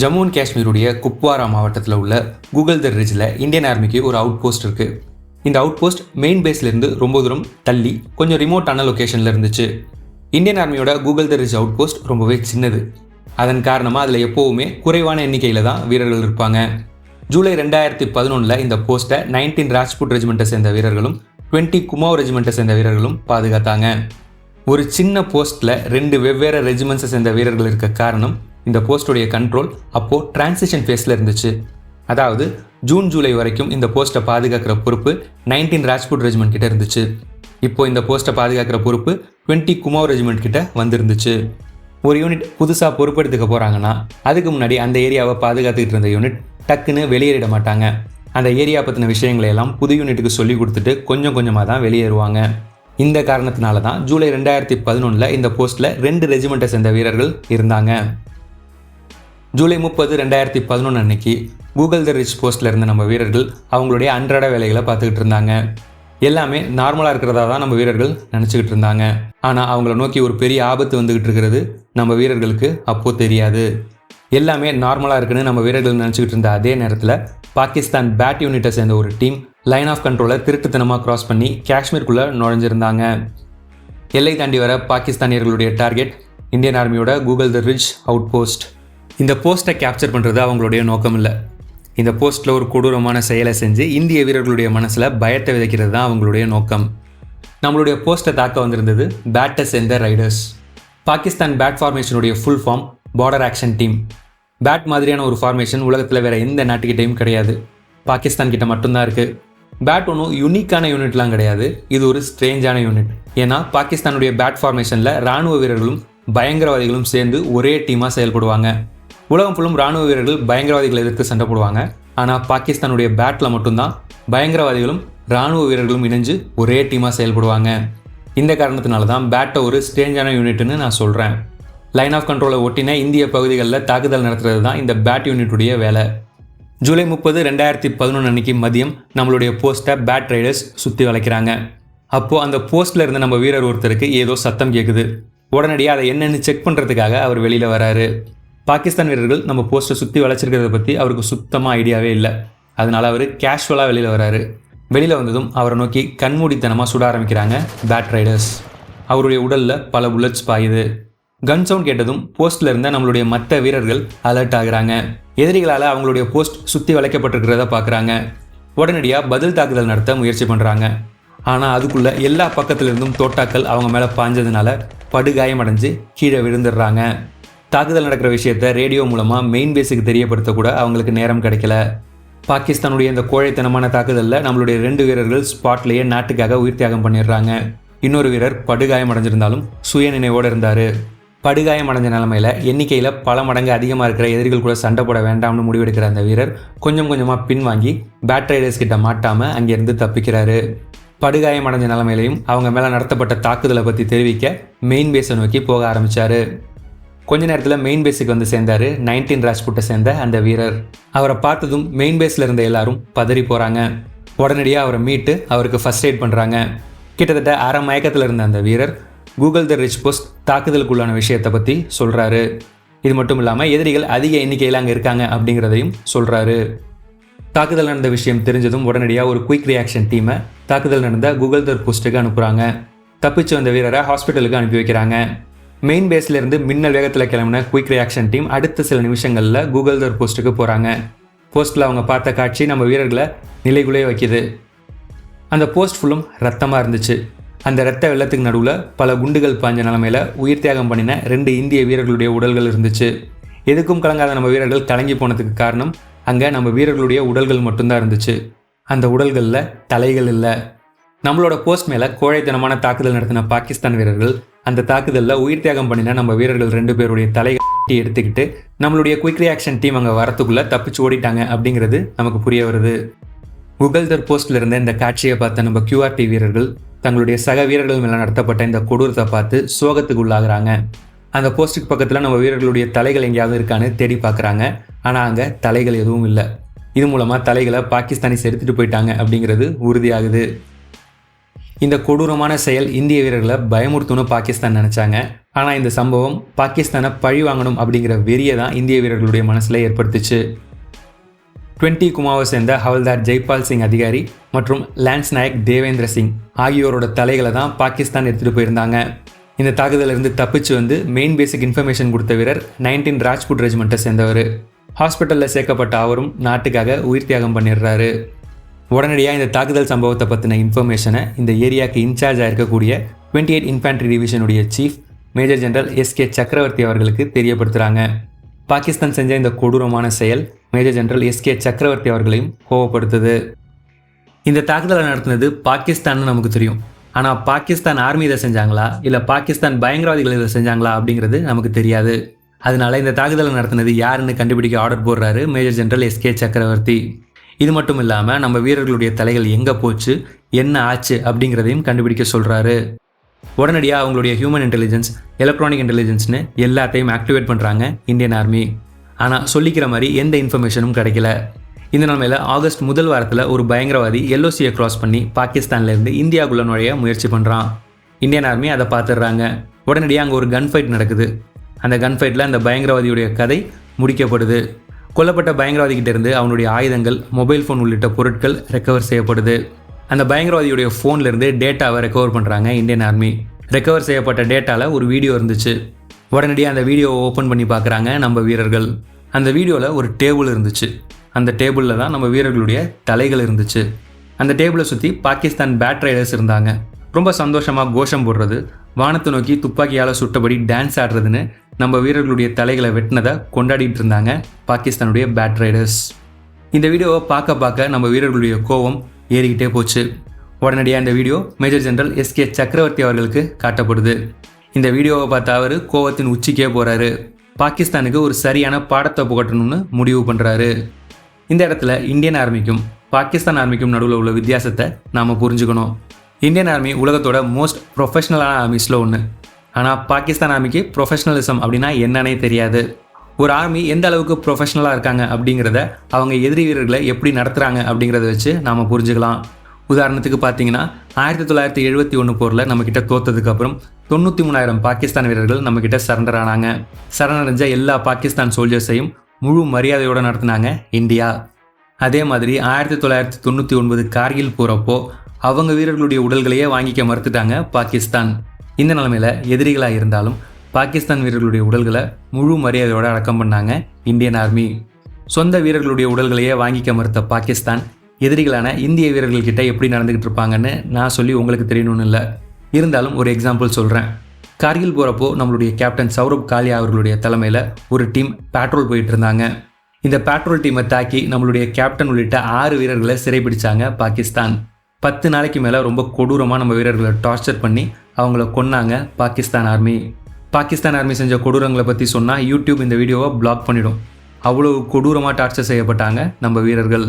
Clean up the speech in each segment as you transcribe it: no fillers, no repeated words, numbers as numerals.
Jammu and காஷ்மீருடைய Kupwara மாவட்டத்தில் உள்ள கூகல்தர் ரிட்ஜில் Indian ஆர்மிக்கு ஒரு அவுட் போஸ்ட் இருக்குது. இந்த அவுட் போஸ்ட் மெயின் பேஸ்லேருந்து ரொம்ப தூரம் தள்ளி கொஞ்சம் ரிமோட்டான லொக்கேஷனில் இருந்துச்சு. இந்தியன் ஆர்மியோட கூகல்தர் ரிட்ஜ் அவுட் போஸ்ட் ரொம்பவே சின்னது. அதன் காரணமாக அதில் எப்போவுமே குறைவான எண்ணிக்கையில் தான் வீரர்கள் இருப்பாங்க. ஜூலை 2011 இந்த போஸ்ட்டை 19 ராஜ்புட் ரெஜிமெண்ட்டை சேர்ந்த வீரர்களும் 20 குமாவ் ரெஜிமெண்ட்டை சேர்ந்த வீரர்களும் பாதுகாத்தாங்க. ஒரு சின்ன போஸ்ட்டில் 2 வெவ்வேறு ரெஜிமெண்ட்ஸை சேர்ந்த வீரர்கள் இருக்க காரணம் இந்த போஸ்ட்டுடைய கண்ட்ரோல் அப்போது டிரான்சிஷன் ஃபேஸில் இருந்துச்சு. அதாவது ஜூன் ஜூலை வரைக்கும் இந்த போஸ்ட்டை பாதுகாக்கிற பொறுப்பு 19 ராஜ்புட் ரெஜிமெண்ட் கிட்ட இருந்துச்சு. இப்போ இந்த போஸ்ட்டை பாதுகாக்கிற பொறுப்பு 20 குமாவ் ரெஜிமெண்ட் கிட்ட வந்துருந்துச்சு. ஒரு யூனிட் புதுசாக பொறுப்பெடுத்துக்க போகிறாங்கன்னா அதுக்கு முன்னாடி அந்த ஏரியாவை பாதுகாத்துக்கிட்டு இருந்த யூனிட் டக்குன்னு வெளியேறிட மாட்டாங்க. அந்த ஏரியா பற்றின விஷயங்களை எல்லாம் புது யூனிட்டுக்கு சொல்லி கொடுத்துட்டு கொஞ்சம் கொஞ்சமாக தான் வெளியேறுவாங்க. இந்த காரணத்தினால தான் ஜூலை 2011 இந்த போஸ்ட்டில் 2 ரெஜிமெண்ட்டை சேர்ந்த வீரர்கள் இருந்தாங்க. ஜூலை 30, 2011 அன்னைக்கு கூகல்தர் ரிட்ஜ் போஸ்ட்டில் இருந்த நம்ம வீரர்கள் அவங்களுடைய அன்றாட வேலைகளை பார்த்துக்கிட்டு இருந்தாங்க. எல்லாமே நார்மலாக இருக்கிறதா தான் நம்ம வீரர்கள் நினச்சிக்கிட்டு இருந்தாங்க. ஆனால் அவங்கள நோக்கி ஒரு பெரிய ஆபத்து வந்துக்கிட்டு இருக்கிறது நம்ம வீரர்களுக்கு அப்போது தெரியாது. எல்லாமே நார்மலாக இருக்குன்னு நம்ம வீரர்கள் நினச்சிக்கிட்டு இருந்த அதே நேரத்தில் பாகிஸ்தான் பேட் யூனிட்டை சேர்ந்த ஒரு டீம் லைன் ஆஃப் கண்ட்ரோலை திருட்டுத்தனமாக கிராஸ் பண்ணி காஷ்மீருக்குள்ளே நுழைஞ்சிருந்தாங்க. எல்லை தாண்டி வர பாகிஸ்தானியர்களுடைய டார்கெட் இந்தியன் ஆர்மியோட கூகல்தர் ரிட்ஜ் அவுட் போஸ்ட். இந்த போஸ்ட்டை கேப்சர் பண்ணுறது அவங்களுடைய நோக்கம் இல்லை. இந்த போஸ்ட்டில் ஒரு கொடூரமான செயலை செஞ்சு இந்திய வீரர்களுடைய மனசில் பயத்தை விதைக்கிறது தான் அவங்களுடைய நோக்கம். நம்மளுடைய போஸ்ட்டை தாக்க வந்திருந்தது பேட்டை சேர்ந்த ரைடர்ஸ். பாகிஸ்தான் பேட் ஃபார்மேஷனுடைய full form border action team. BAT மாதிரியான ஒரு ஃபார்மேஷன் உலகத்தில் வேறு எந்த நாட்டுக்கிட்டையும் கிடையாது, பாகிஸ்தான் கிட்ட மட்டும்தான் இருக்குது. பேட் ஒன்றும் யூனிக்கான யூனிட்லாம் கிடையாது, இது ஒரு ஸ்ட்ரேஞ்சான யூனிட். ஏன்னா பாகிஸ்தானுடைய பேட் ஃபார்மேஷனில் இராணுவ வீரர்களும் பயங்கரவாதிகளும் சேர்ந்து ஒரே டீமாக செயல்படுவாங்க. உலகம் ஃபுல்லும் இராணுவ வீரர்கள் பயங்கரவாதிகளை எதிர்த்து சண்டை போடுவாங்க. ஆனால் பாகிஸ்தானுடைய பேட்டில் மட்டும்தான் பயங்கரவாதிகளும் இராணுவ வீரர்களும் இணைஞ்சு ஒரே டீமாக செயல்படுவாங்க. இந்த காரணத்தினால தான் பேட்டை ஒரு ஸ்ட்ரேஞ்சான யூனிட்னு நான் சொல்கிறேன். லைன் ஆஃப் கண்ட்ரோலை ஒட்டின இந்திய பகுதிகளில் தாக்குதல் நடத்துறது தான் இந்த பேட் யூனிட்டுடைய வேலை. ஜூலை 30, 2011 அன்னைக்கு மதியம் நம்மளுடைய போஸ்ட்டை பேட் ரைடர்ஸ் சுற்றி வளைக்கிறாங்க. அப்போது அந்த போஸ்ட்டில் இருந்த நம்ம வீரர் ஒருத்தருக்கு ஏதோ சத்தம் கேட்குது. உடனடியாக அதை என்னென்னு செக் பண்ணுறதுக்காக அவர் வெளியில் வராரு. பாகிஸ்தான் வீரர்கள் நம்ம போஸ்ட்டை சுற்றி வளைச்சிருக்கிறத பற்றி அவருக்கு சுத்தமாக ஐடியாவே இல்லை. அதனால் அவர் கேஷுவலாக வெளியில் வராரு. வெளியில் வந்ததும் அவரை நோக்கி கண்மூடித்தனமாக சுட ஆரம்பிக்கிறாங்க பேட் ரைடர்ஸ். அவருடைய உடலில் பல புல்லட்ஸ் பாயுது. கன் சவுண்ட் கேட்டதும் போஸ்ட்டில் இருந்த நம்மளுடைய மற்ற வீரர்கள் அலர்ட் ஆகுறாங்க. எதிரிகளால் அவங்களுடைய போஸ்ட் சுற்றி வளைக்கப்பட்டிருக்கிறத பார்க்குறாங்க. உடனடியாக பதில் தாக்குதல் நடத்த முயற்சி பண்ணுறாங்க. ஆனால் அதுக்குள்ளே எல்லா பக்கத்துலேருந்தும் தோட்டாக்கள் அவங்க மேலே பாஞ்சதுனால படுகாயமடைஞ்சு கீழே விழுந்துடுறாங்க. தாக்குதல் நடக்கிற விஷயத்த ரேடியோ மூலமாக மெயின் பேஸுக்கு தெரியப்படுத்தக்கூட அவங்களுக்கு நேரம் கிடைக்கல. பாகிஸ்தானுடைய இந்த கோழைத்தனமான தாக்குதலில் நம்மளுடைய 2 வீரர்கள் ஸ்பாட்லேயே நாட்டுக்காக உயிர் தியாகம் பண்ணிடுறாங்க. இன்னொரு வீரர் படுகாயம் அடைஞ்சிருந்தாலும் சுய நினைவோடு இருந்தார். படுகாயம் அடைஞ்ச நிலமையில் எண்ணிக்கையில் பல மடங்கு அதிகமாக இருக்கிற எதிரிகள் கூட சண்டை போட வேண்டாம்னு முடிவெடுக்கிற அந்த வீரர் கொஞ்சம் கொஞ்சமாக பின்வாங்கி பேட் ரைடர்ஸ் கிட்ட மாட்டாமல் அங்கேருந்து தப்பிக்கிறாரு. படுகாயம் அடைஞ்ச நிலமையிலையும் அவங்க மேலே நடத்தப்பட்ட தாக்குதலை பற்றி தெரிவிக்க மெயின் பேஸை நோக்கி போக ஆரம்பித்தார். கொஞ்ச நேரத்தில் மெயின் பேஸுக்கு வந்து சேர்ந்தார் 19 ராஜ்புட்டை சேர்ந்த அந்த வீரர். அவரை பார்த்ததும் மெயின் பேஸில் இருந்த எல்லாரும் பதறி போகிறாங்க. உடனடியாக அவரை மீட்டு அவருக்கு ஃபர்ஸ்ட் எய்ட் பண்ணுறாங்க. கிட்டத்தட்ட அரை மயக்கத்தில் இருந்த அந்த வீரர் கூகல்தர் ரிட்ஜ் போஸ்ட் தாக்குதலுக்குள்ளான விஷயத்தை பற்றி சொல்கிறாரு. இது மட்டும் இல்லாமல் எதிரிகள் அதிக எண்ணிக்கையில் அங்கே இருக்காங்க அப்படிங்கிறதையும் சொல்கிறாரு. தாக்குதல் நடந்த விஷயம் தெரிஞ்சதும் உடனடியாக ஒரு குயிக் ரியாக்ஷன் டீமை தாக்குதல் நடந்த கூகல்தர் போஸ்ட்டுக்கு அனுப்புகிறாங்க. தப்பிச்சு வந்த வீரரை ஹாஸ்பிட்டலுக்கு அனுப்பி வைக்கிறாங்க. மெயின் பேஸ்லேருந்து மின்னல் வேகத்தில் கிளம்பின குயிக் ரியாக்ஷன் டீம் அடுத்த சில நிமிஷங்களில் கூகல்தர் போஸ்ட்டுக்கு போகிறாங்க. போஸ்ட்டில் அவங்க பார்த்த காட்சி நம்ம வீரர்களை நிலைகுலைய வைக்கிது. அந்த போஸ்ட் ஃபுல்லும் ரத்தமாக இருந்துச்சு. அந்த ரத்த வெள்ளத்துக்கு நடுவில் பல குண்டுகள் பாஞ்ச நிலமையில் உயிர் தியாகம் பண்ணின 2 இந்திய வீரர்களுடைய உடல்கள் இருந்துச்சு. எதுக்கும் கலங்காத நம்ம வீரர்கள் கலங்கி போனதுக்கு காரணம் அங்கே நம்ம வீரர்களுடைய உடல்கள் மட்டும்தான் இருந்துச்சு. அந்த உடல்களில் தலைகள் இல்லை. நம்மளோட போஸ்ட் மேலே கோழைத்தனமான தாக்குதல் நடத்தின பாகிஸ்தான் வீரர்கள் அந்த தாக்குதலில் உயிர் தியாகம் பண்ணின நம்ம வீரர்கள் 2 பேருடைய தலையை எடுத்துக்கிட்டு நம்மளுடைய குயிக் ரியாக்ஷன் டீம் அங்கே வரத்துக்குள்ளே தப்பிச்சு ஓடிட்டாங்க அப்படிங்கிறது நமக்கு புரிய வருது. கூகல்தர் போஸ்ட்டில் இருந்த இந்த காட்சியை பார்த்த நம்ம QRT வீரர்கள் தங்களுடைய சக வீரர்கள் மேலே நடத்தப்பட்ட இந்த கொடூரத்தை பார்த்து சோகத்துக்கு உள்ளாகிறாங்க. அந்த போஸ்ட்டுக்கு பக்கத்தில் நம்ம வீரர்களுடைய தலைகள் எங்கேயாவது இருக்கான்னு தேடி பார்க்குறாங்க. ஆனால் அங்கே தலைகள் எதுவும் இல்லை. இது மூலமாக தலைகளை பாகிஸ்தானிஸ் எடுத்துகிட்டு போயிட்டாங்க அப்படிங்கிறது உறுதியாகுது. இந்த கொடூரமான செயல் இந்திய வீரர்களை பயமுறுத்தும்னு பாகிஸ்தான் நினச்சாங்க. ஆனால் இந்த சம்பவம் பாகிஸ்தானை பழி வாங்கணும் அப்படிங்கிற வெறியை தான் இந்திய வீரர்களுடைய மனசில் ஏற்படுத்துச்சு. 20 குமாவை சேர்ந்த ஹவல்தார் ஜெய்பால் சிங் அதிகாரி மற்றும் லான்ஸ் நாயக் தேவேந்திர சிங் ஆகியோரோட தலைகளை தான் பாகிஸ்தான் எடுத்துகிட்டு போயிருந்தாங்க. இந்த தாக்குதலிருந்து தப்பிச்சு வந்து மெயின் பேசிக் இன்ஃபர்மேஷன் கொடுத்த வீரர் 19 ராஜ்புட் ரெஜிமெண்ட்டை சேர்ந்தவர். ஹாஸ்பிட்டலில் சேர்க்கப்பட்ட அவரும் நாட்டுக்காக உயிர் தியாகம் பண்ணிடுறாரு. உடனடியாக இந்த தாக்குதல் சம்பவத்தை பற்றின இன்ஃபர்மேஷனை இந்த ஏரியாவுக்கு இன்சார்ஜாக இருக்கக்கூடிய 28 இன்ஃபேண்ட்ரி டிவிஷனுடைய chief Major General SK Chakravarthy அவர்களுக்கு தெரியப்படுத்துகிறாங்க. பாகிஸ்தான் செஞ்ச இந்த கொடூரமான செயல் மேஜர் ஜெனரல் எஸ்கே சக்கரவர்த்தி அவர்களையும் கோவப்படுத்துது. இந்த தாக்குதலை நடத்தினது பாகிஸ்தான் நமக்கு தெரியும். ஆனால் பாகிஸ்தான் ஆர்மி இதை செஞ்சாங்களா இல்லை பாகிஸ்தான் பயங்கரவாதிகள் இதை செஞ்சாங்களா அப்படிங்கிறது நமக்கு தெரியாது. அதனால இந்த தாக்குதலை நடத்தினது யாருன்னு கண்டுபிடிக்க ஆர்டர் போடுறாரு மேஜர் ஜெனரல் எஸ்கே சக்கரவர்த்தி. இது மட்டும் இல்லாமல் நம்ம வீரர்களுடைய தலைகள் எங்கே போச்சு, என்ன ஆச்சு அப்படிங்கிறதையும் கண்டுபிடிக்க சொல்கிறாரு. உடனடியாக அவங்களுடைய ஹியூமன் இன்டெலிஜென்ஸ், எலக்ட்ரானிக் இன்டெலிஜென்ஸ்னு எல்லாத்தையும் ஆக்டிவேட் பண்ணுறாங்க இந்தியன் ஆர்மி. ஆனால் சொல்லிக்கிற மாதிரி எந்த இன்ஃபர்மேஷனும் கிடைக்கல. இந்த நிலைமையில் ஆகஸ்ட் முதல் வாரத்தில் ஒரு பயங்கரவாதி எல்ஓசியை கிராஸ் பண்ணி பாகிஸ்தான்லேருந்து இந்தியாவுக்குள்ள நுழைய முயற்சி பண்ணுறான். இந்தியன் ஆர்மி அதை பார்த்துடுறாங்க. உடனடியாக அங்கே ஒரு கன் ஃபைட் நடக்குது. அந்த கன் ஃபைட்டில் அந்த பயங்கரவாதியுடைய கதை முடிக்கப்படுது. கொல்லப்பட்ட பயங்கரவாதிகிட்ட இருந்து அவனுடைய ஆயுதங்கள், மொபைல் ஃபோன் உள்ளிட்ட பொருட்கள் ரெக்கவர் செய்யப்படுது. அந்த பயங்கரவாதியுடைய ஃபோன்லேருந்து டேட்டாவை ரெக்கவர் பண்ணுறாங்க இந்தியன் ஆர்மி. ரெக்கவர் செய்யப்பட்ட டேட்டாவில் ஒரு வீடியோ இருந்துச்சு. உடனடியாக அந்த வீடியோவை ஓப்பன் பண்ணி பார்க்குறாங்க நம்ம வீரர்கள். அந்த வீடியோவில் ஒரு டேபிள் இருந்துச்சு. அந்த டேபிளில் தான் நம்ம வீரர்களுடைய தலைகள் இருந்துச்சு. அந்த டேபிளை சுற்றி பாகிஸ்தான் பேட் ரைடர்ஸ் இருந்தாங்க. ரொம்ப சந்தோஷமாக கோஷம் போடுறது, வானத்தை நோக்கி துப்பாக்கியால் சுட்டபடி டான்ஸ் ஆடுறதுன்னு நம்ம வீரர்களுடைய தலைகளை வெட்டினதை கொண்டாடிட்டு இருந்தாங்க பாகிஸ்தானுடைய பேட் ரைடர்ஸ். இந்த வீடியோவை பார்க்க நம்ம வீரர்களுடைய கோபம் ஏறிக்கிட்டே போச்சு. உடனடியாக இந்த video major General SK Chakravarthy அவர்களுக்கு காட்டப்படுது. இந்த வீடியோவை பார்த்த அவர் கோவத்தின் உச்சிக்கே போகிறாரு. பாகிஸ்தானுக்கு ஒரு சரியான பாடத்தை புகட்டணும்னு முடிவு பண்ணுறாரு. இந்த இடத்துல இந்தியன் ஆர்மிக்கும் பாகிஸ்தான் ஆர்மிக்கும் நடுவில் உள்ள வித்தியாசத்தை நாம் புரிஞ்சுக்கணும். இந்தியன் ஆர்மி உலகத்தோட மோஸ்ட் ப்ரொஃபஷ்னலான ஆர்மிஸில் ஒன்று. ஆனால் பாகிஸ்தான் ஆர்மிக்கு ப்ரொஃபஷ்னலிசம் அப்படின்னா என்னன்னே தெரியாது. ஒரு ஆர்மி எந்த அளவுக்கு ப்ரொஃபஷ்னலாக இருக்காங்க அப்படிங்கிறத அவங்க எதிரி வீரர்களை எப்படி நடத்துகிறாங்க அப்படிங்கிறத வச்சு நாம் புரிஞ்சுக்கலாம். உதாரணத்துக்கு பார்த்தீங்கன்னா 1971 போரில் நம்மக்கிட்ட தோற்றதுக்கப்புறம் 93,000 பாகிஸ்தான் வீரர்கள் நம்மக்கிட்ட சரண்டர் ஆனாங்க. சரணடைஞ்ச எல்லா பாகிஸ்தான் சோல்ஜர்ஸையும் முழு மரியாதையோடு நடத்தினாங்க இந்தியா. அதே மாதிரி 1999 கார்கில் போகிறப்போ அவங்க வீரர்களுடைய உடல்களையே வாங்கிக்க மறுத்துட்டாங்க பாகிஸ்தான். இந்த நிலைமையில் எதிரிகளாக இருந்தாலும் பாகிஸ்தான் வீரர்களுடைய உடல்களை முழு மரியாதையோடு அடக்கம் பண்ணாங்க இந்தியன் ஆர்மி. சொந்த வீரர்களுடைய உடல்களையே வாங்கிக்க மறுத்த பாகிஸ்தான் எதிரிகளான இந்திய வீரர்கள்கிட்ட எப்படி நடந்துக்கிட்டு இருப்பாங்கன்னு நான் சொல்லி உங்களுக்கு தெரியணும்னு இல்லை. இருந்தாலும் ஒரு எக்ஸாம்பிள் சொல்கிறேன். கார்கில் போகிறப்போ நம்மளுடைய கேப்டன் சௌரப் காலியா அவர்களுடைய தலைமையில் ஒரு டீம் பேட்ரோல் போயிட்டு இருந்தாங்க. இந்த பேட்ரோல் டீமை தாக்கி நம்மளுடைய கேப்டன் உள்ளிட்ட 6 வீரர்களை சிறைப்பிடிச்சாங்க பாகிஸ்தான். 10 நாளைக்கு மேலே ரொம்ப கொடூரமாக நம்ம வீரர்களை டார்ச்சர் பண்ணி அவங்கள கொன்னாங்க பாகிஸ்தான் ஆர்மி. பாகிஸ்தான் ஆர்மி செஞ்ச கொடூரங்களை பற்றி சொன்னால் யூடியூப் இந்த வீடியோவை பிளாக் பண்ணிடும். அவ்வளோ கொடூரமாக டார்ச்சர் செய்யப்பட்டாங்க நம்ம வீரர்கள்.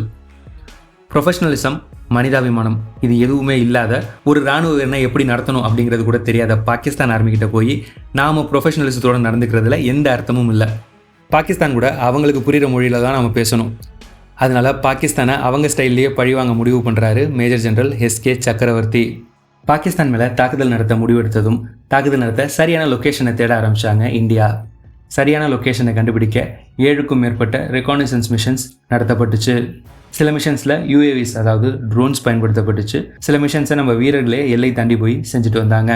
ப்ரொஃபஷனலிசம், மனிதாபிமானம் இது எதுவுமே இல்லாத ஒரு இராணுவ வீரனை எப்படி நடத்தணும் அப்படிங்கிறது கூட தெரியாத பாகிஸ்தான் ஆர்மிக்கிட்ட போய் நாம் ப்ரொஃபஷனலிசத்தோடு நடந்துக்கிறதுல எந்த அர்த்தமும் இல்லை. பாகிஸ்தான் கூட அவங்களுக்கு புரிகிற மொழியில் தான் நம்ம பேசணும். அதனால் பாகிஸ்தானை அவங்க ஸ்டைல்லையே பழிவாங்க முடிவு பண்ணுறாரு மேஜர் ஜெனரல் எஸ்கே சக்கரவர்த்தி. பாகிஸ்தான் மேலே தாக்குதல் நடத்த முடிவெடுத்ததும் தாக்குதல் நடத்த சரியான லொக்கேஷனை தேட ஆரம்பித்தாங்க இந்தியா. சரியான லொக்கேஷனை கண்டுபிடிக்க 7க்கும் மேற்பட்ட ரெகானிசன்ஸ் மிஷன்ஸ் நடத்தப்பட்டுச்சு. சில மிஷன்ஸில் UAVs அதாவது ட்ரோன்ஸ் பயன்படுத்தப்பட்டுச்சு. சில மிஷன்ஸை நம்ம வீரர்களே எல்லை தாண்டி போய் செஞ்சுட்டு வந்தாங்க.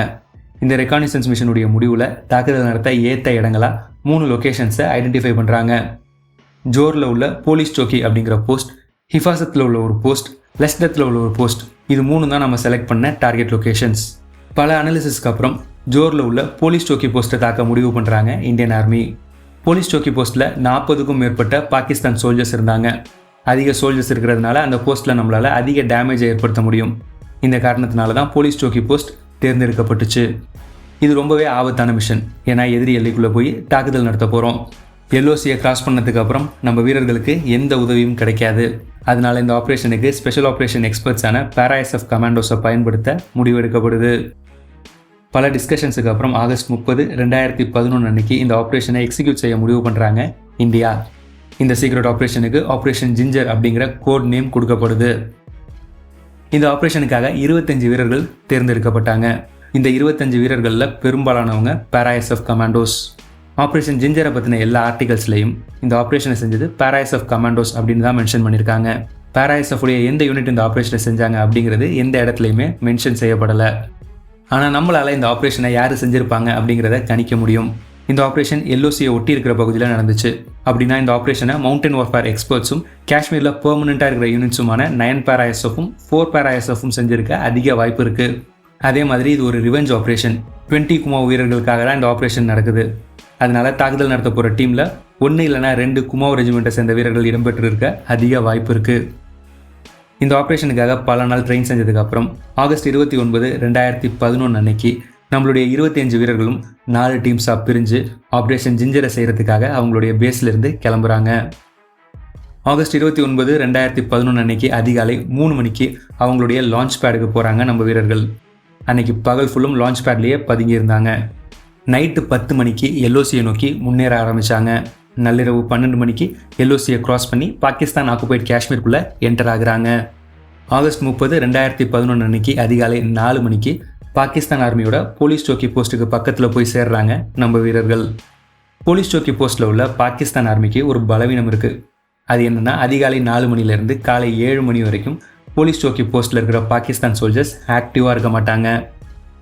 இந்த ரெகானிசன்ஸ் மிஷனுடைய முடிவில் தாக்குதல் நடத்த ஏற்ற இடங்களாக 3 லொக்கேஷன்ஸை ஐடென்டிஃபை பண்ணுறாங்க. ஜோரில் உள்ள போலீஸ் சோக்கி அப்படிங்கிற போஸ்ட், ஹிஃபாசத்தில் உள்ள ஒரு போஸ்ட், லஷ்டத்தில் உள்ள ஒரு போஸ்ட், இது 3 தான் நம்ம செலக்ட் பண்ண டார்கெட் லொக்கேஷன்ஸ். பல அனாலிசிஸ்க்கு அப்புறம் ஜோரில் உள்ள போலீஸ் சோக்கி போஸ்ட்டை தாக்க முடிவு பண்ணுறாங்க இந்தியன் ஆர்மி. போலீஸ் சோக்கி போஸ்ட்டில் 40க்கும் மேற்பட்ட பாகிஸ்தான் சோல்ஜர்ஸ் இருந்தாங்க. அதிக சோல்ஜர்ஸ் இருக்கிறதுனால அந்த போஸ்ட்டில் நம்மளால் அதிக டேமேஜை ஏற்படுத்த முடியும். இந்த காரணத்தினால தான் போலீஸ் சோக்கி போஸ்ட் தேர்ந்தெடுக்கப்பட்டுச்சு. இது ரொம்பவே ஆபத்தான மிஷன். ஏன்னா எதிரி எல்லைக்குள்ளே போய் தாக்குதல் நடத்த போகிறோம். எல்ஓசியை கிராஸ் பண்ணதுக்கு அப்புறம் நம்ம வீரர்களுக்கு எந்த உதவியும் கிடைக்காது. அதனால இந்த ஆப்ரேஷனுக்கு ஸ்பெஷல் ஆப்ரேஷன் எக்ஸ்பர்ட்ஸான PARA-SF கமாண்டோஸை பயன்படுத்த முடிவெடுக்கப்படுது. பல டிஸ்கஷன்ஸுக்கு அப்புறம் ஆகஸ்ட் 30, 2011 அன்னைக்கு இந்த ஆப்ரேஷனை எக்ஸிக்யூட் செய்ய முடிவு பண்ணுறாங்க இந்தியா. இந்த சீக்ரெட் ஆப்ரேஷனுக்கு ஆப்ரேஷன் ஜிஞ்சர் அப்படிங்கிற கோட் நேம் கொடுக்கப்படுது. இந்த ஆப்ரேஷனுக்காக 25 வீரர்கள் தேர்ந்தெடுக்கப்பட்டாங்க. இந்த 25 வீரர்களில் பெரும்பாலானவங்க ParaSF கமாண்டோஸ். ஆப்ரேஷன் ஜிஞ்சரை பற்றின எல்லா ஆர்டிகல்ஸ்லையும் இந்த ஆப்ரேஷனை செஞ்சது ParaSF கமாண்டோஸ் அப்படின்னு தான் மென்ஷன் பண்ணியிருக்காங்க. ParaSF உடைய எந்த யூனிட் இந்த ஆப்ரேஷனை செஞ்சாங்க அப்படிங்கிறது எந்த இடத்துலையுமே மென்ஷன் செய்யப்படலை. ஆனால் நம்மளால் இந்த ஆப்ரேஷனை யார் செஞ்சுருப்பாங்க அப்படிங்கிறத கணிக்க முடியும். இந்த ஆப்ரேஷன் LOCயை ஒட்டி இருக்கிற பகுதியில் நடந்துச்சு. அப்படின்னா இந்த ஆப்ரேஷனை மவுண்டன் வார்ஃபேர் எக்ஸ்பர்ட்ஸும் காஷ்மீரில் பெர்மனெண்ட்டாக இருக்கிற யூனிட்ஸுமான 9 ParaSFும் 4 ParaSFும் செஞ்சுருக்க அதிக வாய்ப்பு இருக்குது. அதே மாதிரி இது ஒரு ரிவெஞ்ச் ஆப்ரேஷன். 20 குமாவ் வீரர்களுக்காக தான் இந்த ஆப்ரேஷன் நடக்குது. அதனால தாக்குதல் நடத்த போகிற டீமில் 1 இல்லைனா 2 குமாவ் ரெஜிமெண்ட்டை சேர்ந்த வீரர்கள் இடம்பெற்று இருக்க அதிக வாய்ப்பு இருக்குது. இந்த ஆப்ரேஷனுக்காக பல நாள் ட்ரெயின் செஞ்சதுக்கப்புறம் ஆகஸ்ட் 29, 2011 அன்னைக்கு நம்மளுடைய 25 வீரர்களும் 4 டீம்ஸாக பிரிஞ்சு ஆப்ரேஷன் ஜிஞ்சரை செய்கிறதுக்காக அவங்களுடைய பேஸ்லேருந்து கிளம்புறாங்க. ஆகஸ்ட் 29, 2011 அன்னைக்கு அதிகாலை 3 மணிக்கு அவங்களுடைய லான்ச் பேடுக்கு போகிறாங்க நம்ம வீரர்கள். அன்னைக்கு பகல் ஃபுல்லும் லான்ச் பேட்லேயே பதுங்கியிருந்தாங்க. நைட்டு 10 மணிக்கு LOCயை நோக்கி முன்னேற ஆரம்பித்தாங்க. நள்ளிரவு 12 மணிக்கு LOCயை கிராஸ் பண்ணி பாகிஸ்தான் ஆக்குபைட் காஷ்மீருக்குள்ளே என்டர் ஆகுறாங்க. ஆகஸ்ட் 30, 2011 அன்னைக்கு அதிகாலை 4 மணிக்கு பாகிஸ்தான் ஆர்மியோட போலீஸ் சோக்கி போஸ்ட்டுக்கு பக்கத்தில் போய் சேர்றாங்க நம்ம வீரர்கள். போலீஸ் சோக்கி போஸ்ட்டில் உள்ள பாகிஸ்தான் ஆர்மிக்கு ஒரு பலவீனம் இருக்குது. அது என்னென்னா, அதிகாலை 4 மணிலேருந்து காலை 7 மணி வரைக்கும் போலீஸ் சோக்கி போஸ்ட்டில் இருக்கிற பாகிஸ்தான் சோல்ஜர்ஸ் ஆக்டிவாக இருக்க மாட்டாங்க.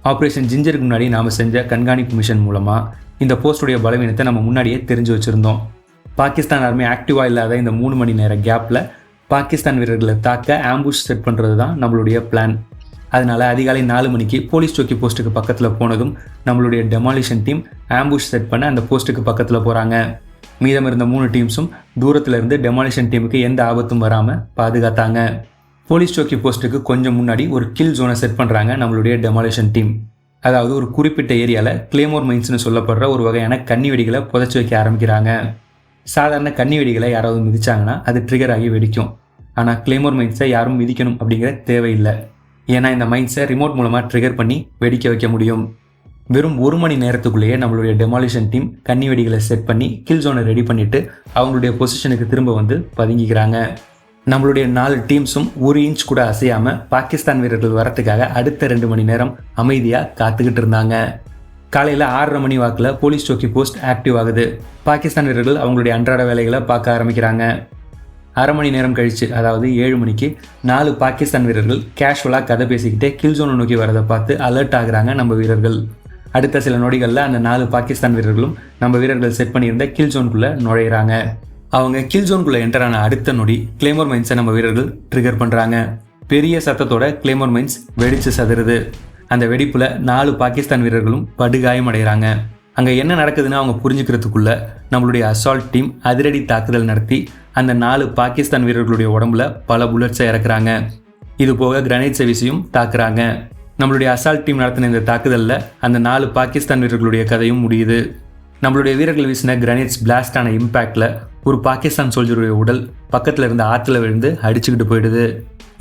ஆப்ரேஷன் ஜிஞ்சருக்கு முன்னாடி நாம் செஞ்ச கண்காணிப்பு மிஷன் மூலமாக இந்த போஸ்ட்டுடைய பலவீனத்தை நம்ம முன்னாடியே தெரிஞ்சு வச்சுருந்தோம். பாகிஸ்தான் ஆர்மி ஆக்டிவாக இல்லாத இந்த 3 மணி நேர கேப்பில் பாகிஸ்தான் வீரர்களை தாக்க ஆம்புஷ் செட் பண்ணுறது தான் நம்மளுடைய பிளான். அதனால் அதிகாலை 4 மணிக்கு போலீஸ் சோக்கி போஸ்ட்டுக்கு பக்கத்தில் போனதும் நம்மளுடைய டெமாலிஷன் டீம் ஆம்புஷ் செட் பண்ண அந்த போஸ்ட்டுக்கு பக்கத்தில் போகிறாங்க. மீதம் இருந்த 3 டீம்ஸும் தூரத்தில் இருந்து டெமாலிஷன் டீமுக்கு எந்த ஆபத்தும் வராமல் பாதுகாத்தாங்க. போலீஸ் சோக்கி போஸ்ட்டுக்கு கொஞ்சம் முன்னாடி ஒரு கில் ஜோனை செட் பண்ணுறாங்க நம்மளுடைய டெமாலிஷன் டீம். அதாவது ஒரு குறிப்பிட்ட ஏரியாவில் கிளேமோர் மைன்ஸ்னு சொல்லப்படுற ஒரு வகையான கன்னி வெடிகளை புதைச்சி வைக்க ஆரம்பிக்கிறாங்க. சாதாரண கன்னி வெடிகளை யாராவது மிதிச்சாங்கன்னா அது ட்ரிகர் ஆகி வெடிக்கும். ஆனால் கிளேமோர் மைன்ஸை யாரும் மிதிக்கணும் அப்படிங்கிற தேவையில்லை. ஏன்னா இந்த மைன்ஸை ரிமோட் மூலமாக ட்ரிகர் பண்ணி வெடிக்க வைக்க முடியும். வெறும் 1 மணி நேரத்துக்குள்ளேயே நம்மளுடைய டெமாலிஷன் டீம் கன்னி வெடிகளை செட் பண்ணி கில் ஜோனை ரெடி பண்ணிவிட்டு அவங்களுடைய பொசிஷனுக்கு திரும்ப வந்து பதுங்கிக்கிறாங்க. நம்மளுடைய 4 டீம்ஸும் 1 இன்ச் கூட அசையாமல் பாகிஸ்தான் வீரர்கள் வரத்துக்காக அடுத்த 2 மணி நேரம் அமைதியாக காத்துக்கிட்டு இருந்தாங்க. காலையில் 6:30 மணி வாக்கில் போலீஸ் சோக்கி போஸ்ட் ஆக்டிவ் ஆகுது. பாகிஸ்தான் வீரர்கள் அவங்களுடைய அன்றாட வேலைகளை பார்க்க ஆரம்பிக்கிறாங்க. அரை மணி நேரம் கழிச்சு, அதாவது 7 மணிக்கு 4 பாகிஸ்தான் வீரர்கள் கேஷுவலாக கதை பேசிக்கிட்டே கில் ஜோனை நோக்கி வரதை பார்த்து அலர்ட் ஆகுறாங்க நம்ம வீரர்கள். அடுத்த சில நொடிகளில் அந்த 4 பாகிஸ்தான் வீரர்களும் நம்ம வீரர்கள் செட் பண்ணியிருந்த கில் ஜோனுக்குள்ளே நுழையிறாங்க. அவங்க கில் ஜோனுக்குள்ளே என்டரான அடுத்த நொடி கிளேமோர் மைன்ஸை நம்ம வீரர்கள் ட்ரிகர் பண்ணுறாங்க. பெரிய சத்தத்தோட கிளேமோர் மைன்ஸ் வெடித்து சதுருது. அந்த வெடிப்பில் 4 பாகிஸ்தான் வீரர்களும் படுகாயம் அடைகிறாங்க. அங்கே என்ன நடக்குதுன்னு அவங்க புரிஞ்சுக்கிறதுக்குள்ள நம்மளுடைய அசால்ட் டீம் அதிரடி தாக்குதல் நடத்தி அந்த 4 பாகிஸ்தான் வீரர்களுடைய உடம்புல பல புல்லட்ஸை இறக்குறாங்க. இது போக கிரனைட் சர்வீஸையும் தாக்குறாங்க. நம்மளுடைய அசால்ட் டீம் நடத்தின இந்த தாக்குதலில் அந்த 4 பாகிஸ்தான் வீரர்களுடைய கதையும் முடியுது. நம்மளுடைய வீரர்கள் வீசின கிரனைட்ஸ் பிளாஸ்ட் ஆன இம்பேக்டில் ஒரு பாகிஸ்தான் சோல்ஜருடைய உடல் பக்கத்தில் இருந்த ஆற்றுல விழுந்து அடிச்சுக்கிட்டு போயிடுது.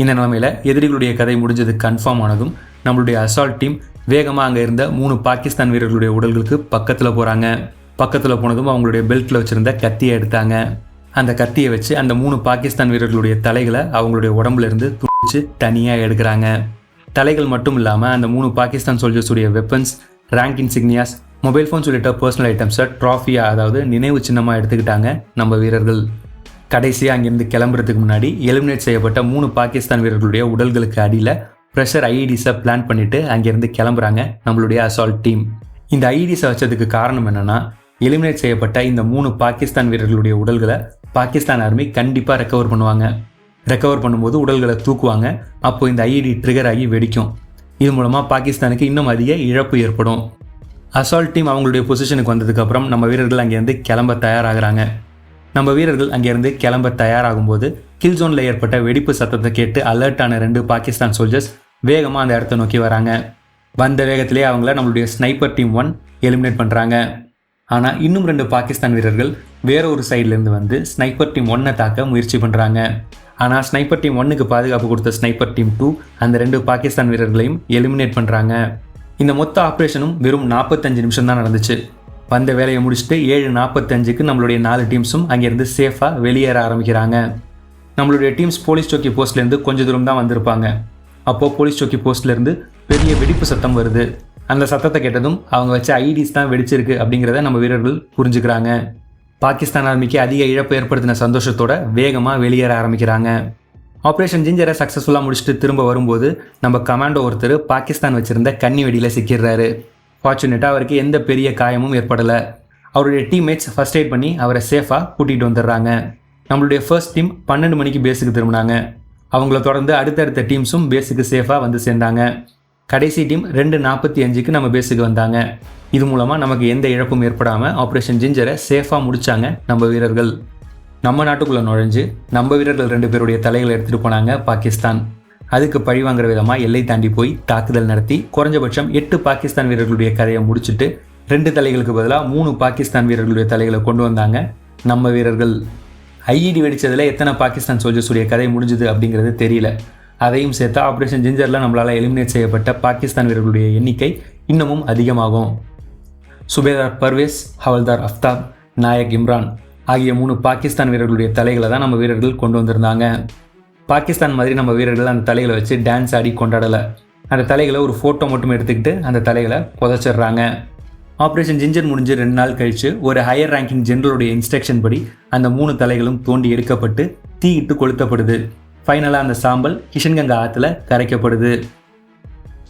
இந்த நிலைமையில் எதிரிகளுடைய கதை முடிஞ்சது கன்ஃபார்ம் ஆனதும் நம்மளுடைய அசால்ட் டீம் வேகமாக அங்கே இருந்த 3 பாகிஸ்தான் வீரர்களுடைய உடல்களுக்கு பக்கத்தில் போகிறாங்க. பக்கத்தில் போனதும் அவங்களுடைய பெல்ட்டில் வச்சுருந்த கத்தியை எடுத்தாங்க. அந்த கத்தியை வச்சு அந்த 3 பாகிஸ்தான் வீரர்களுடைய தலைகளை அவங்களுடைய உடம்புலேருந்து துடிச்சு தனியாக எடுக்கிறாங்க. தலைகள் மட்டும் இல்லாமல் அந்த 3 பாகிஸ்தான் சோல்ஜர்ஸுடைய weapons, rank insignias, mobile phones உள்ளிட்ட பர்சனல் ஐட்டம்ஸை ட்ராஃபியாக, அதாவது நினைவு சின்னமாக எடுத்துக்கிட்டாங்க நம்ம வீரர்கள். கடைசியாக அங்கேருந்து கிளம்புறதுக்கு முன்னாடி எலிமினேட் செய்யப்பட்ட 3 பாகிஸ்தான் வீரர்களுடைய உடல்களுக்கு அடியில் ப்ரெஷர் ஐஇடிஸை பிளான் பண்ணிவிட்டு அங்கேருந்து கிளம்புறாங்க நம்மளுடைய அசால்ட் டீம். இந்த ஐஇடிஸை வச்சதுக்கு காரணம் என்னென்னா, எலிமினேட் செய்யப்பட்ட இந்த 3 பாகிஸ்தான் வீரர்களுடைய உடல்களை பாகிஸ்தான் ஆர்மி கண்டிப்பாக ரெக்கவர் பண்ணுவாங்க. ரெக்கவர் பண்ணும்போது உடல்களை தூக்குவாங்க. அப்போது இந்த ஐஇடி ட்ரிகர் ஆகி வெடிக்கும். இது மூலமாக பாகிஸ்தானுக்கு இன்னும் அதிக இழப்பு ஏற்படும். அசால்ட் டீம் அவங்களுடைய பொசிஷனுக்கு வந்ததுக்கப்புறம் நம்ம வீரர்கள் அங்கேருந்து கிளம்ப தயாராகிறாங்க. நம்ம வீரர்கள் அங்கேருந்து கிளம்ப தயாராகும்போது கில் ஜோனில் ஏற்பட்ட வெடிப்பு சத்தத்தை கேட்டு அலர்ட்டான 2 பாகிஸ்தான் சோல்ஜர்ஸ் வேகமாக அந்த இடத்த நோக்கி வராங்க. வந்த வேகத்திலே அவங்கள நம்மளுடைய ஸ்னைப்பர் டீம் 1 எலிமினேட் பண்ணுறாங்க. ஆனால் இன்னும் 2 பாகிஸ்தான் வீரர்கள் வேற ஒரு சைட்லேருந்து வந்து ஸ்னைப்பர் டீம் 1 தாக்க முயற்சி பண்ணுறாங்க. ஆனால் ஸ்னைப்பர் டீம் 1க்கு பாதுகாப்பு கொடுத்த ஸ்னைப்பர் டீம் 2 அந்த 2 பாகிஸ்தான் வீரர்களையும் எலிமினேட் பண்ணுறாங்க. இந்த மொத்த ஆப்ரேஷனும் வெறும் 45 நிமிஷம் தான் நடந்துச்சு. வந்த வேலையை முடிச்சுட்டு 7:45க்கு நம்மளுடைய 4 டீம்ஸும் அங்கேருந்து சேஃபாக வெளியேற ஆரம்பிக்கிறாங்க. நம்மளுடைய டீம்ஸ் போலீஸ் சோக்கி போஸ்ட்லேருந்து கொஞ்சம் தூரம் தான் வந்திருப்பாங்க. அப்போது போலீஸ் சோக்கி போஸ்ட்லேருந்து பெரிய வெடிப்பு சத்தம் வருது. அந்த சத்தத்தை கேட்டதும் அவங்க வச்ச ஐடிஸ் தான் வெடிச்சிருக்கு அப்படிங்கிறத நம்ம வீரர்கள் புரிஞ்சுக்கிறாங்க. பாகிஸ்தான் ஆர்மிக்கு அதிக இழப்பு ஏற்படுத்தின சந்தோஷத்தோட வேகமாக வெளியேற ஆரம்பிக்கிறாங்க. ஆப்ரேஷன் ஜிஞ்சரை சக்ஸஸ்ஃபுல்லாக முடிச்சுட்டு திரும்ப வரும்போது நம்ம கமாண்டோ ஒருத்தர் பாகிஸ்தான் வச்சுருந்த கன்னி வெடியில் சிக்கிடுறாரு. ஃபார்ச்சுனேட்டாக அவருக்கு எந்த பெரிய காயமும் ஏற்படலை. அவருடைய டீம்மேட்ஸ் ஃபர்ஸ்ட் எய்ட் பண்ணி அவரை சேஃபாக கூட்டிகிட்டு வந்துடுறாங்க. நம்மளுடைய ஃபர்ஸ்ட் டீம் 12 மணிக்கு பேஸுக்கு திரும்பினாங்க. அவங்கள தொடர்ந்து அடுத்தடுத்த டீம்ஸும் பேஸுக்கு சேஃபாக வந்து சேர்ந்தாங்க. கடைசி டீம் 2:45க்கு நம்ம பேஸுக்கு வந்தாங்க. இது மூலமாக நமக்கு எந்த இழப்பும் ஏற்படாமல் ஆப்ரேஷன் ஜிஞ்சரை சேஃபாக முடித்தாங்க நம்ம வீரர்கள். நம்ம நாட்டுக்குள்ளே நுழைஞ்சு நம்ம வீரர்கள் 2 பேருடைய தலைகளை எடுத்துகிட்டு போனாங்க பாகிஸ்தான். அதுக்கு பழிவாங்கிற விதமாக எல்லை தாண்டி போய் தாக்குதல் நடத்தி குறைஞ்சபட்சம் 8 பாகிஸ்தான் வீரர்களுடைய கதையை முடிச்சுட்டு 2 தலைகளுக்கு பதிலாக 3 பாகிஸ்தான் வீரர்களுடைய தலைகளை கொண்டு வந்தாங்க நம்ம வீரர்கள். ஐஇடி வெடித்ததில் எத்தனை பாகிஸ்தான் சோல்ஜர்ஸுடைய கதை முடிஞ்சுது அப்படிங்கிறது தெரியல. அதையும் சேர்த்தா ஆப்ரேஷன் ஜிஞ்சரில் நம்மளால் எலிமினேட் செய்யப்பட்ட பாகிஸ்தான் வீரர்களுடைய எண்ணிக்கை இன்னமும் அதிகமாகும். சுபேதார் பர்வேஸ், ஹவல்தார் அஃப்தாப், நாயக் இம்ரான் ஆகிய 3 பாகிஸ்தான் வீரர்களுடைய தலைகளை தான் நம்ம வீரர்கள் கொண்டு வந்திருந்தாங்க. பாகிஸ்தான் மாதிரி நம்ம வீரர்கள் அந்த தலைகளை வச்சு டான்ஸ் ஆடி கொண்டாடலை. அந்த தலைகளை ஒரு ஃபோட்டோ மட்டும் எடுத்துக்கிட்டு அந்த தலைகளை புதைச்சிடுறாங்க. ஆப்ரேஷன் ஜிஞ்சர் முடிஞ்சு 2 நாள் கழித்து ஒரு ஹையர் ரேங்கிங் ஜெனரலுடைய இன்ஸ்ட்ரக்ஷன் படி அந்த 3 தலைகளும் தோண்டி எடுக்கப்பட்டு தீயிட்டு கொளுத்தப்படுது. ஃபைனலாக அந்த சாம்பல் கிஷன்கங்கா ஆற்றுல கரைக்கப்படுது.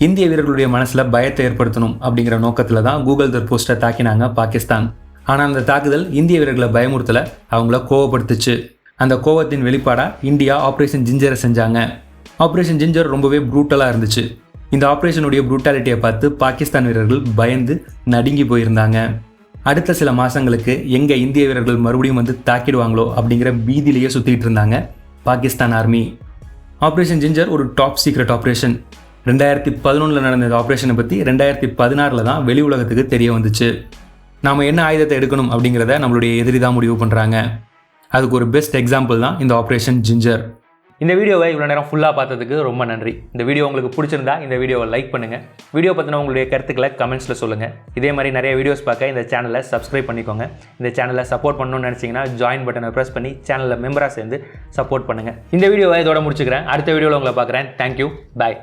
இந்திய வீரர்களுடைய மனசில் பயத்தை ஏற்படுத்தணும் அப்படிங்கிற நோக்கத்தில் தான் கூகுள்தர் போஸ்ட்டை தாக்கினாங்க பாகிஸ்தான். ஆனால் அந்த தாக்குதல் இந்திய வீரர்களை பயமுறுத்தலை, அவங்கள கோவப்படுத்துச்சு. அந்த கோவத்தின் வெளிப்பாடாக இந்தியா ஆப்ரேஷன் ஜிஞ்சரை செஞ்சாங்க. ஆப்ரேஷன் ஜிஞ்சர் ரொம்பவே ப்ரூட்டலாக இருந்துச்சு. இந்த ஆப்ரேஷனுடைய ப்ரூட்டாலிட்டியை பார்த்து பாகிஸ்தான் வீரர்கள் பயந்து நடுங்கி போயிருந்தாங்க. அடுத்த சில மாதங்களுக்கு எங்கே இந்திய வீரர்கள் மறுபடியும் வந்து தாக்கிடுவாங்களோ அப்படிங்கிற பீதியிலேயே சுற்றிட்டு இருந்தாங்க பாகிஸ்தான் ஆர்மி. ஆப்ரேஷன் ஜிஞ்சர் ஒரு டாப் சீக்ரெட் ஆப்ரேஷன். 2011 நடந்த இந்த ஆப்ரேஷனை பற்றி 2016 தான் வெளி உலகத்துக்கு தெரிய வந்துச்சு. நாம் என்ன ஆயுதத்தை எடுக்கணும் அப்படிங்கிறத நம்மளுடைய எதிரி தான் முடிவு பண்ணுறாங்க. அதுக்கு ஒரு பெஸ்ட் எக்ஸாம்பிள் தான் இந்த ஆப்ரேஷன் ஜிஞ்சர். இந்த வீடியோவை இவ்வளோ நேரம் ஃபுல்லாக பார்த்ததுக்கு ரொம்ப நன்றி. இந்த வீடியோ உங்களுக்கு பிடிச்சிருந்தா இந்த வீடியோவை லைக் பண்ணுங்கள். வீடியோ பற்றின உங்களுடைய கருத்துக்களை கமெண்ட்ஸில் சொல்லுங்கள். இதே மாதிரி நிறைய வீடியோஸ் பார்க்க இந்த சேனலை சப்ஸ்கிரைப் பண்ணிக்கோங்க. இந்த சேனலை சப்போர்ட் பண்ணணும்னு நினச்சிங்கன்னா ஜாயின் பட்டனை ப்ரெஸ் பண்ணி சேனலில் மெம்பராக சேர்ந்து சப்போர்ட் பண்ணுங்கள். இந்த வீடியோவை இதோட முடிச்சுக்கிறேன். அடுத்த வீடியோவில் உங்களை பார்க்குறேன். தேங்க்யூ, பாய்.